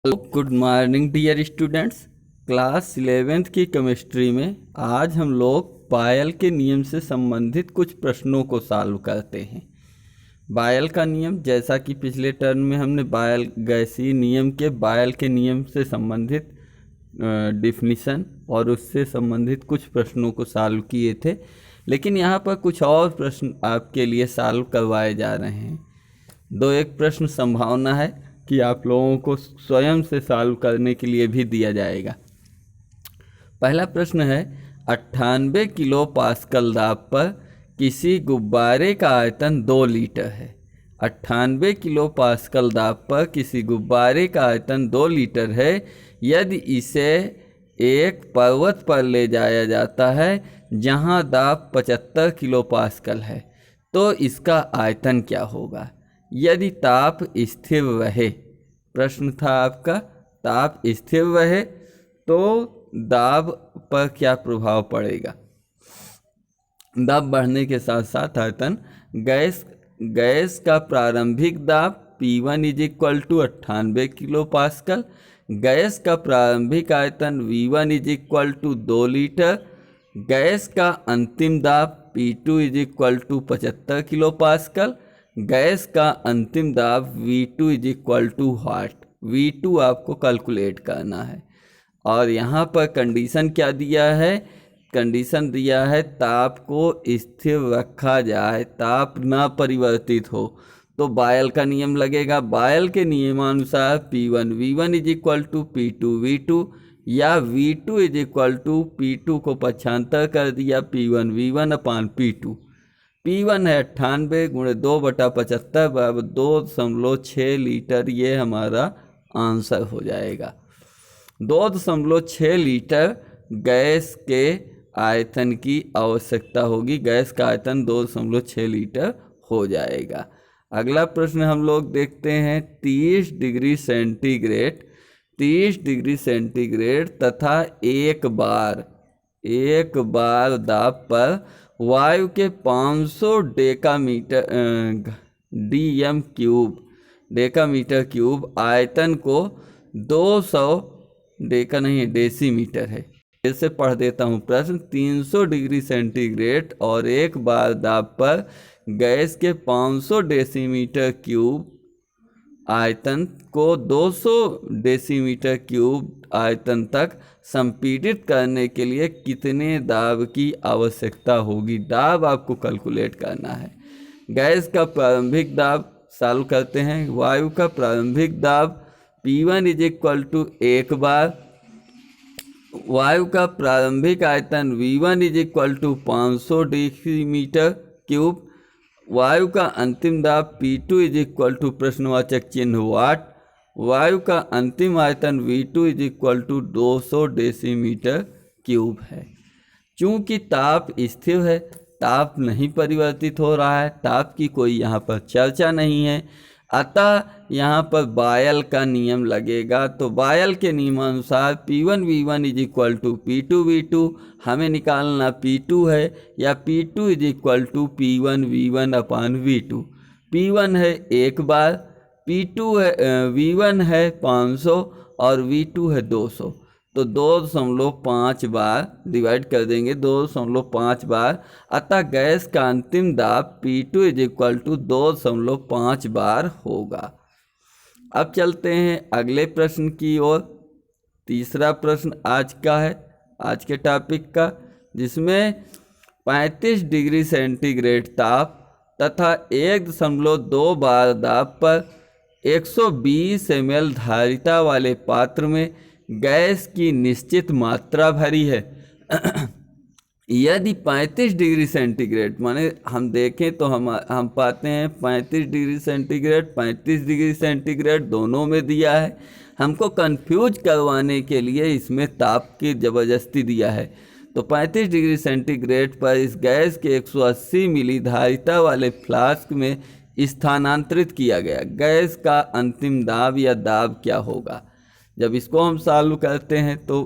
Hello, good morning dear students. Class 11th की chemistry में आज हम लोग बायल के नियम से संबंधित कुछ प्रश्नों को सॉल्व करते हैं। बायल का नियम, जैसा कि पिछले टर्म में हमने बायल गैसीय नियम के बायल के नियम से संबंधित डिफिनीशन और उससे संबंधित कुछ प्रश्नों को सॉल्व किए थे, लेकिन यहाँ पर कुछ और प्रश्न आपके लिए सॉल्व करवाए जा रहे हैं। एक प्रश्न संभावना है कि आप लोगों को स्वयं से सॉल्व करने के लिए भी दिया जाएगा। पहला प्रश्न है, 98 किलो पास्कल दाब पर किसी गुब्बारे का आयतन 2 लीटर है। 98 किलो पास्कल दाब पर किसी गुब्बारे का आयतन 2 लीटर है। यदि इसे एक पर्वत पर ले जाया जाता है जहां दाब 75 किलो पास्कल है, तो इसका आयतन क्या होगा यदि ताप स्थिर रहे। प्रश्न था आपका, ताप स्थिर रहे तो दाब पर क्या प्रभाव पड़ेगा। दाब बढ़ने के साथ साथ आयतन, गैस का प्रारंभिक दाब P1 is equal to 98 kilo pascal, gas का प्रारंभिक आयतन V1 is equal to 2 litre, gas का अंतिम दाब P2 is equal to 75 kilo pascal, gas का अंतिम दाब V2 is equal to watt. V2 आपको कैलकुलेट करना है। और यहाँ पर कंडीशन क्या दिया है, कंडीशन दिया है ताप को स्थिर रखा जाए, ताप ना परिवर्तित हो, तो बायल का नियम लगेगा। बायल के नियमानुसार P1 V1 is equal to P2 V2, या V2 is equal to P2 को पक्षांतर कर दिया P1 V1 अपान P2। P1 है 98 गुणे 2/75 बराबर 2.6 लीटर। ये हमारा आंसर हो जाएगा। 2.6 लीटर गैस के आयतन की आवश्यकता होगी। गैस का आयतन 2.6 लीटर हो जाएगा। अगला प्रश्न हम लोग देखते हैं, 30 डिग्री सेंटीग्रेड, 30 डिग्री सेंटीग्रेड तथा एक बार दाब पर वायु के 500 डेकामीटर क्यूब आयतन को 200 डेसीमीटर है। फिर से पढ़ देता हूँ प्रश्न। 300 डिग्री सेंटीग्रेड और एक बार दाब पर गैस के 500 डेसीमीटर क्यूब आयतन को 200 डेसीमीटर क्यूब आयतन तक संपीड़ित करने के लिए कितने दाब की आवश्यकता होगी। दाब आपको कैलकुलेट करना है। गैस का प्रारंभिक दाब सॉल्व करते हैं। वायु का प्रारंभिक दाब P1 इज इक्वल टू एक बार, वायु का प्रारंभिक आयतन V1 is equal to 500 decimetre cube, वायु का अंतिम दाब P2 इज इक्वल टू प्रश्नवाचक चिन्ह वाट, वायु का अंतिम आयतन V2 is equal to 200 decimetre cube है। चूंकि ताप स्थिर है, ताप नहीं परिवर्तित हो रहा है, ताप की कोई यहाँ पर चर्चा नहीं है, अतः यहाँ पर बायल का नियम लगेगा। तो बायल के नियमानुसार P1 V1 is equal to P2 V2, हमें निकालना P2 है, या P2 is equal to P1 V1 upon V2। P1 है एक बार, P2 है V1 है 500 और V2 है 200, तो 2.5 बार डिवाइड कर देंगे, 2.5 बार, अतः गैस का अंतिम दाब P2 इज इक्वल टू 2.5 बार होगा। अब चलते हैं अगले प्रश्न की ओर। तीसरा प्रश्न आज का है, आज के टॉपिक का, जिसमें 35 डिग्री सेंटीग्रेड ताप तथा 1.2 बार दाब पर 120 ml धारिता वाले पात्र में गैस की निश्चित मात्रा भरी है। यदि 35 डिग्री सेंटीग्रेड, माने हम देखें तो हम पाते हैं 35 डिग्री सेंटीग्रेड 35 डिग्री सेंटीग्रेड दोनों में दिया है। हमको कंफ्यूज करवाने के लिए इसमें ताप की ज़बरदस्ती दिया है। तो 35 डिग्री सेंटीग्रेड पर इस गैस के 180 मिली धारिता वाले फ्लास्क में स्थानांतरित किया गया गैस का अंतिम दाब या दाब क्या होगा। जब इसको हम सॉल्व करते हैं तो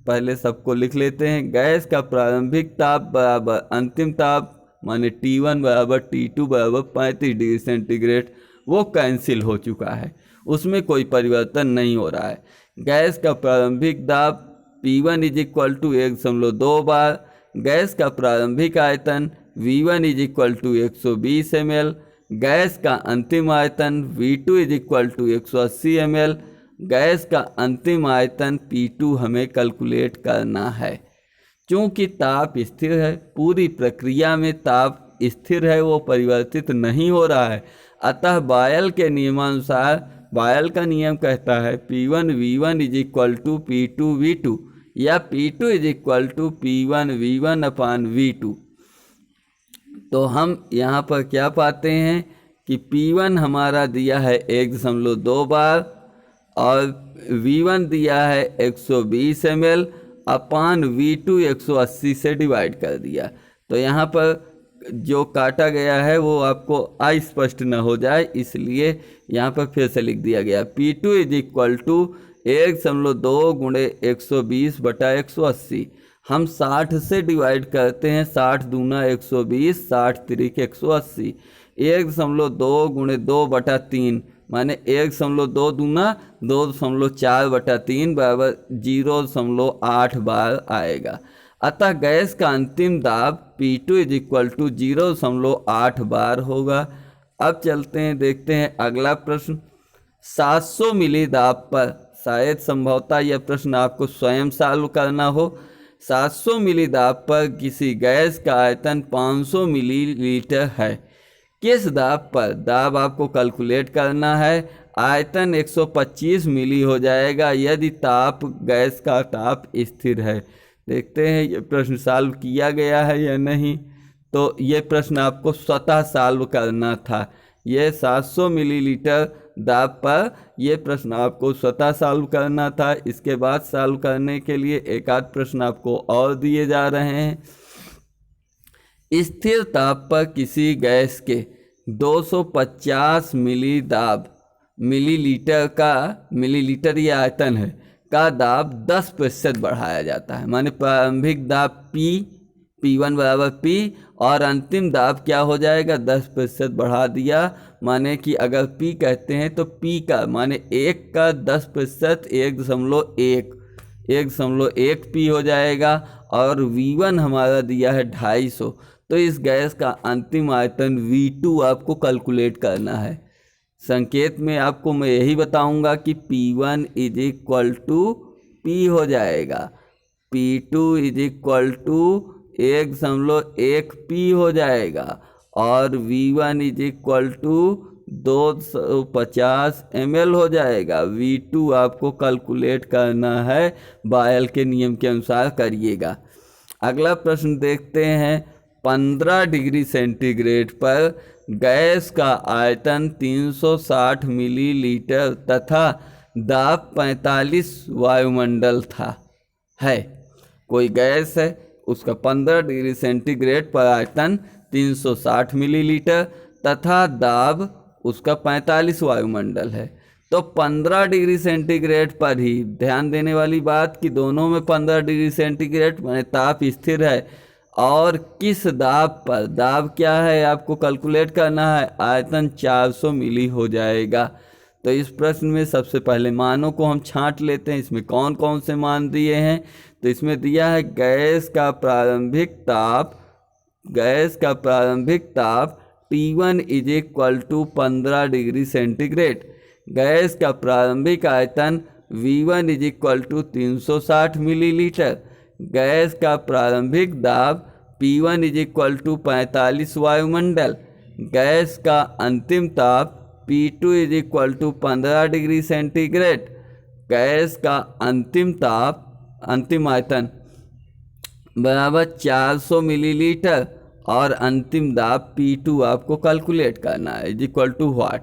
पहले सबको लिख लेते हैं। गैस का प्रारंभिक ताप बराबर अंतिम ताप, माने T1 बराबर T2 बराबर 35 डिग्री सेंटीग्रेड, वो कैंसिल हो चुका है। उसमें कोई परिवर्तन नहीं हो रहा है। गैस का प्रारंभिक दाब P1 is equal to 1.2 bar, gas का प्रारंभिक आयतन V1 is equal to 120 ml, gas का अंतिम आयतन V2 is equal to 180 ml, gas का अंतिम आयतन P2 हमें कैलकुलेट करना है। चूँकि ताप स्थिर है, पूरी प्रक्रिया में ताप स्थिर है, वो परिवर्तित नहीं हो रहा है, अतः बॉयल के नियमानुसार बॉयल का नियम कहता है P1 V1 is equal to P2 V2 या P2 is equal to P1 V1 upon V2। तो हम यहाँ पर क्या पाते हैं कि P1 हमारा दिया है 1.2 बार और V1 दिया है 120 ml अपान V2 180 से डिवाइड कर दिया। तो यहाँ पर जो काटा गया है वो आपको अस्पष्ट न हो जाए, इसलिए यहाँ पर फिर से लिख दिया गया P2 इज इक्वल टू 1.2 गुणे 120 बटा 180। हम 60 से डिवाइड करते हैं, 60 दूना 120, 60 तिरिक 180। 1.2 गुणे 2 बटा 3 माने 1.2 दूना 2.4 बटा 3 बराबर 0.8 बार आएगा। अतः गैस का अंतिम दाब P2 इज इक्वल टू 0.8 बार होगा। अब चलते हैं, देखते हैं अगला प्रश्न। 700 मिली दाब पर, शायद संभवतः यह प्रश्न आपको स्वयं सॉल्व करना हो। 700 मिली दाब पर किसी गैस का आयतन 500 मिलीलीटर है। किस दाब पर, दाब आपको कैलकुलेट करना है, आयतन 125 मिली हो जाएगा यदि ताप, गैस का ताप स्थिर है। देखते हैं ये प्रश्न सॉल्व किया गया है या नहीं। तो ये प्रश्न आपको स्वतः सॉल्व करना था। ये 700 मिलीलीटर दाब पर ये प्रश्न आपको स्वतः सॉल्व करना था। इसके बाद सॉल्व करने के लिए एक आध प्रश्न आपको और दिए जा रहे हैं। स्थिर ताप पर किसी गैस के 250 मिली दाब, मिलीलीटर का, मिलीलीटर ये आयतन है, का दाब 10% बढ़ाया जाता है। माने प्रारंभिक दाब P1 बराबर P और अंतिम दाब क्या हो जाएगा, 10% बढ़ा दिया। माने कि अगर P कहते हैं तो P का माने 1 का 10% 1.1 P हो जाएगा और V1 हमारा दिया है 250। तो इस गैस का अंतिम आयतन V2 आपको कैलकुलेट करना है। संकेत में आपको मैं यही बताऊंगा कि P1 is equal to P हो जाएगा, P2 is equal to 1.1 P हो जाएगा और V1 is equal to 250 ml हो जाएगा। V2 आपको कैलकुलेट करना है, बॉयल के नियम के अनुसार करिएगा। अगला प्रश्न देखते हैं। 15 डिग्री सेंटीग्रेड पर गैस का आयतन 360 मिलीलीटर तथा दाब 45 वायुमंडल था है। कोई गैस है, उसका 15 डिग्री सेंटीग्रेड पर आयतन 360 मिलीलीटर तथा दाब उसका 45 वायुमंडल है। तो 15 डिग्री सेंटीग्रेड पर ही ध्यान देने वाली बात कि दोनों में 15 डिग्री सेंटीग्रेड माने ताप स्थिर है और किस दाब पर, दाब क्या है आपको कैलकुलेट करना है, आयतन 400 मिली हो जाएगा। तो इस प्रश्न में सबसे पहले मानों को हम छांट लेते हैं। इसमें कौन कौन से मान दिए हैं, तो इसमें दिया है गैस का प्रारंभिक ताप, गैस का प्रारंभिक ताप T1 is equal to 15 degree centigrade, gas का प्रारंभिक आयतन V1 is equal to 360 millilitre, gas का प्रारंभिक दाब P1 इज इक्वल टू 45 वायुमंडल, गैस का अंतिम ताप P2 is equal to 15 degree centigrade, gas का अंतिम ताप, अंतिम आयतन बराबर 400 मिलीलीटर और अंतिम दाब P2 आपको कैलकुलेट करना है इज इक्वल टू व्हाट।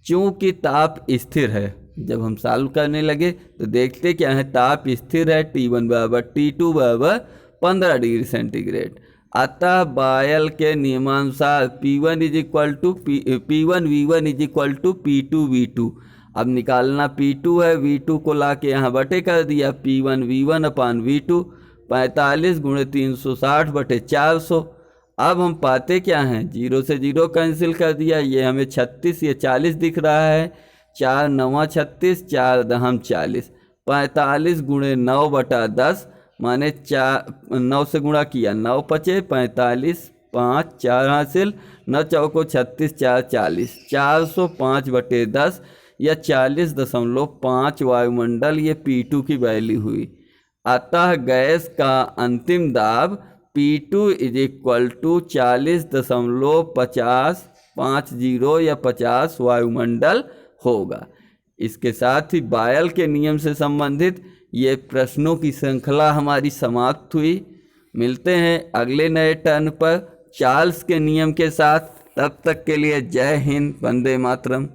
चूँकि ताप स्थिर है, जब हम सॉल्व करने लगे तो देखते क्या है, ताप स्थिर है, T1 बराबर T2 बराबर 15 डिग्री सेंटीग्रेड। अतः बॉयल के नियमानुसार P1 is equal to P1 V1 is equal to P2 V2। अब निकालना P2 है, V2 को ला के यहाँ बटे कर दिया, P1 V1 अपान V2, 45 गुणे 360 बटे 400। अब हम पाते क्या हैं, 0 से 0 कैंसिल कर दिया, ये हमें 36 ये 40 दिख रहा है, 4 9 36, 4 दहम 40, 45 गुणे 9/10 माने 9 से गुणा किया 9 पचे 45, 5 4 हासिल, 9 चौको 36, 4 40, 405/10 या 40.5 वायुमंडल ये P2 की वैल्यू हुई। अतः गैस का अंतिम दाब P2 = 40.50 या 50 वायुमंडल होगा। इसके साथ ही बायल के नियम से संबंधित ये प्रश्नों की श्रृंखला हमारी समाप्त हुई। मिलते हैं अगले नए टर्न पर चार्ल्स के नियम के साथ। तब तक के लिए जय हिंद, वंदे मातरम।